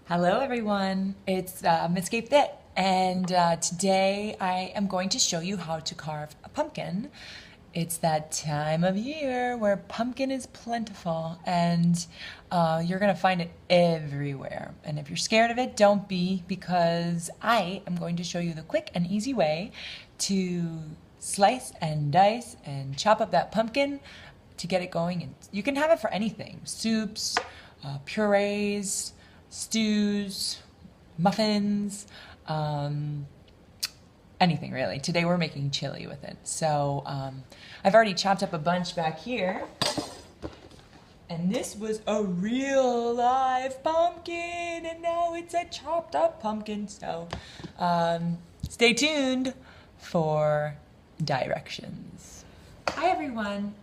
Hello everyone, it's Miss Kate Fit, and today I am going to show you how to carve a pumpkin. It's that time of year where pumpkin is plentiful, and you're gonna find it everywhere. And if you're scared of it, don't be, because I am going to show you the quick and easy way to slice and dice and chop up that pumpkin to get it going. And you can have it for anything: soups, purees, stews, muffins, anything really. Today we're making chili with it. So I've already chopped up a bunch back here. And this was a real live pumpkin, and now it's a chopped up pumpkin. So stay tuned for directions. Hi everyone,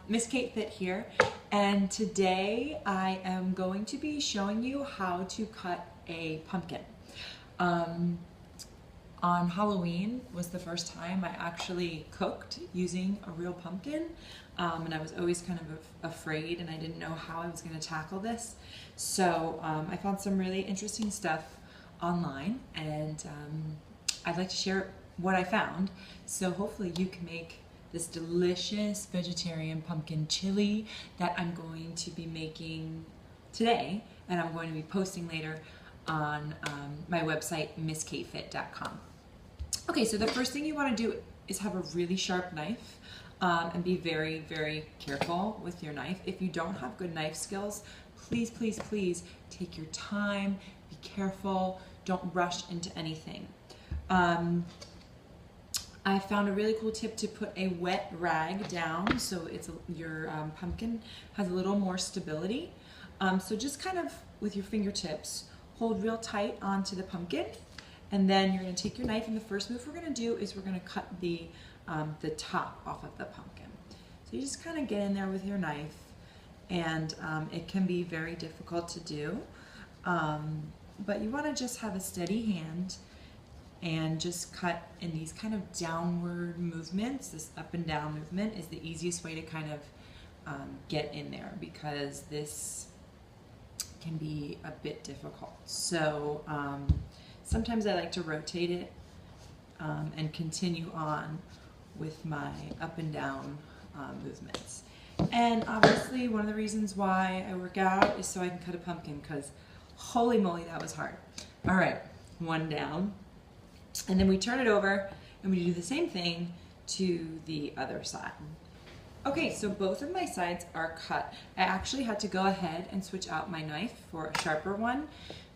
Miss Kate Fit here, and today I am going to be showing you how to cut a pumpkin. On Halloween was the first time I actually cooked using a real pumpkin, and I was always kind of afraid, and I didn't know how I was going to tackle this. So I found some really interesting stuff online, and I'd like to share what I found, so hopefully you can make this delicious vegetarian pumpkin chili that I'm going to be making today, and I'm going to be posting later on my website, misskatefit.com. Okay, so the first thing you want to do is have a really sharp knife, and be very, very careful with your knife. If you don't have good knife skills, please, please, please take your time, be careful, don't rush into anything. I found a really cool tip to put a wet rag down so your pumpkin has a little more stability. So just kind of with your fingertips, hold real tight onto the pumpkin, and then you're going to take your knife, and the first move we're going to do is we're going to cut the top off of the pumpkin. So you just kind of get in there with your knife, and it can be very difficult to do, but you want to just have a steady hand and just cut in these kind of downward movements. This up and down movement is the easiest way to kind of get in there, because this can be a bit difficult. So sometimes I like to rotate it and continue on with my up and down movements. And obviously one of the reasons why I work out is so I can cut a pumpkin, because holy moly, that was hard. All right, one down. And then we turn it over and we do the same thing to the other side. Okay, so both of my sides are cut. I actually had to go ahead and switch out my knife for a sharper one,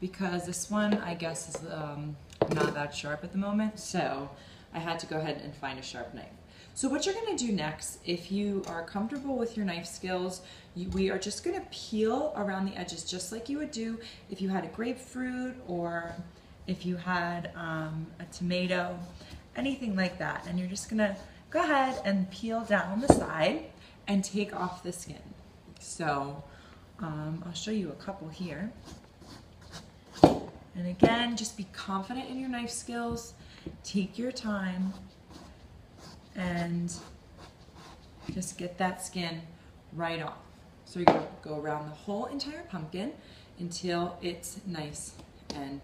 because this one, I guess, is not that sharp at the moment, so I had to go ahead and find a sharp knife. So what you're going to do next, if you are comfortable with your knife skills, we are just going to peel around the edges just like you would do if you had a grapefruit, or if you had a tomato, anything like that. And you're just gonna go ahead and peel down the side and take off the skin. So I'll show you a couple here. And again, just be confident in your knife skills, take your time, and just get that skin right off. So you're gonna go around the whole entire pumpkin until it's nice and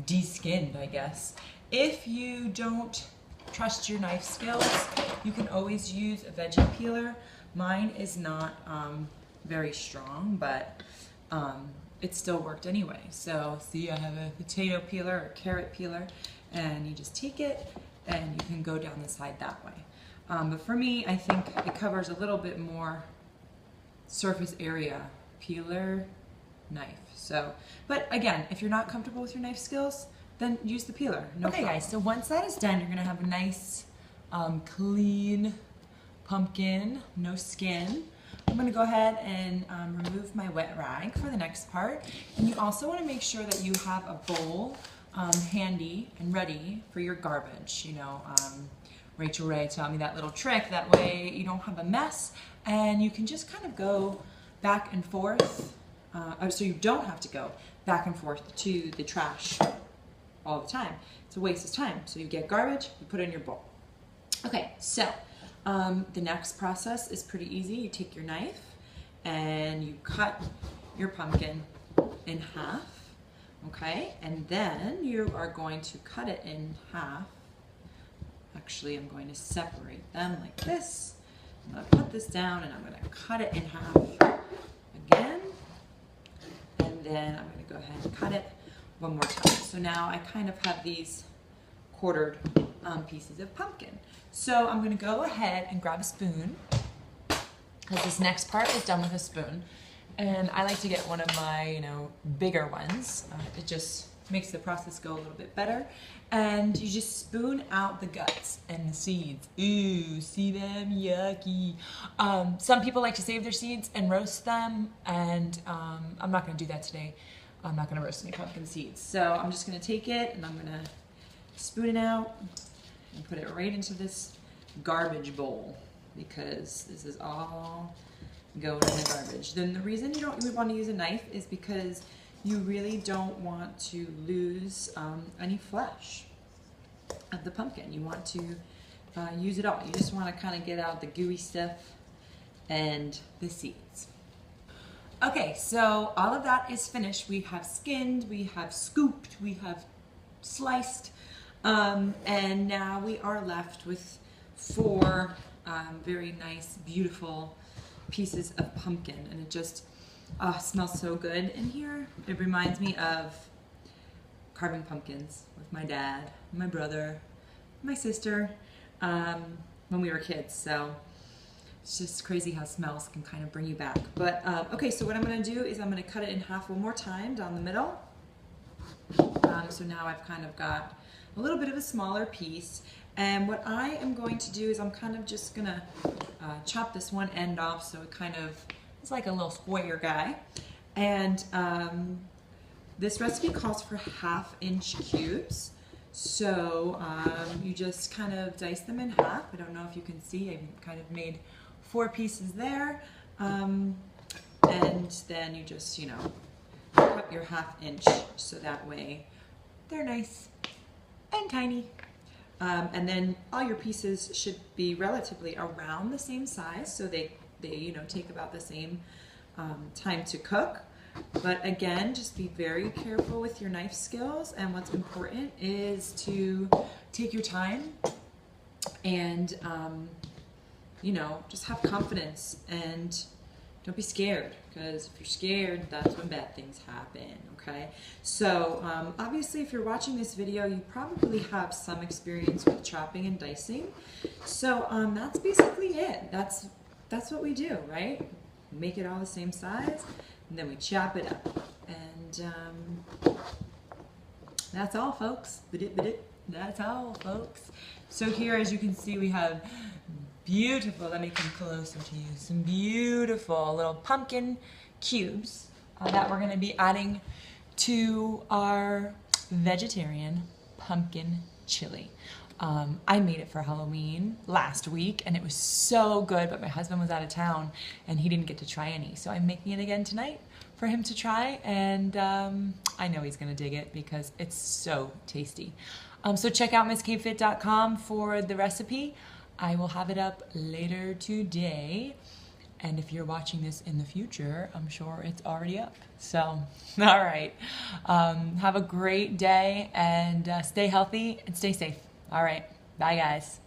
de-skinned, I guess. If you don't trust your knife skills, you can always use a veggie peeler. Mine is not very strong, but it still worked anyway. So see, I have a potato peeler or carrot peeler, and you just take it and you can go down the side that way. But for me, I think it covers a little bit more surface area. Peeler, knife. So, but again, if you're not comfortable with your knife skills, then use the peeler. Okay, guys, so once that is done, you're gonna have a nice, clean pumpkin, no skin. I'm gonna go ahead and remove my wet rag for the next part. And you also wanna make sure that you have a bowl handy and ready for your garbage. You know, Rachel Ray taught me that little trick. That way you don't have a mess, and you can just kind of go back and forth. So you don't have to go back and forth to the trash all the time. It's a waste of time. So you get garbage, you put it in your bowl. Okay, so the next process is pretty easy. You take your knife and you cut your pumpkin in half, okay? And then you are going to cut it in half. Actually, I'm going to separate them like this. I'm going to put this down and I'm going to cut it in half again. And then I'm going to go ahead and cut it one more time. So now I kind of have these quartered pieces of pumpkin. So I'm going to go ahead and grab a spoon, because this next part is done with a spoon. And I like to get one of my, bigger ones. It just makes the process go a little bit better. And you just spoon out the guts and the seeds. Ooh, see them? Yucky. Some people like to save their seeds and roast them, and I'm not going to do that today. I'm not going to roast any pumpkin seeds. So I'm just going to take it and I'm going to spoon it out and put it right into this garbage bowl, because this is all going in the garbage. Then the reason you don't want to use a knife is because you really don't want to lose any flesh of the pumpkin. You want to use it all. You just want to kind of get out the gooey stuff and the seeds. Okay, so all of that is finished. We have skinned, we have scooped, we have sliced, and now we are left with 4 very nice, beautiful pieces of pumpkin, and it just smells so good in here. It reminds me of carving pumpkins with my dad, my brother, my sister, when we were kids. So it's just crazy how smells can kind of bring you back. But okay, so what I'm going to do is I'm going to cut it in half one more time down the middle. So now I've kind of got a little bit of a smaller piece. And what I am going to do is I'm kind of just going to chop this one end off, so it kind of is like a little square guy. And this recipe calls for 1/2-inch cubes. So you just kind of dice them in half. I don't know if you can see, I kind of made 4 pieces there. And then you just, cut your 1/2-inch so that way they're nice and tiny. And then all your pieces should be relatively around the same size, so they take about the same time to cook. But again, just be very careful with your knife skills, and what's important is to take your time and just have confidence and don't be scared, because if you're scared, that's when bad things happen, okay? So obviously if you're watching this video, you probably have some experience with chopping and dicing. So that's basically it. That's what we do, right? Make it all the same size, and then we chop it up. And that's all, folks. That's all, folks. So here, as you can see, we have beautiful, let me come closer to you, some beautiful little pumpkin cubes that we're going to be adding to our vegetarian pumpkin chili. I made it for Halloween last week and it was so good, but my husband was out of town and he didn't get to try any. So I'm making it again tonight for him to try, and I know he's going to dig it because it's so tasty. So check out MissKFit.com for the recipe. I will have it up later today, and if you're watching this in the future, I'm sure it's already up. So, all right, have a great day, and stay healthy and stay safe. All right, bye guys.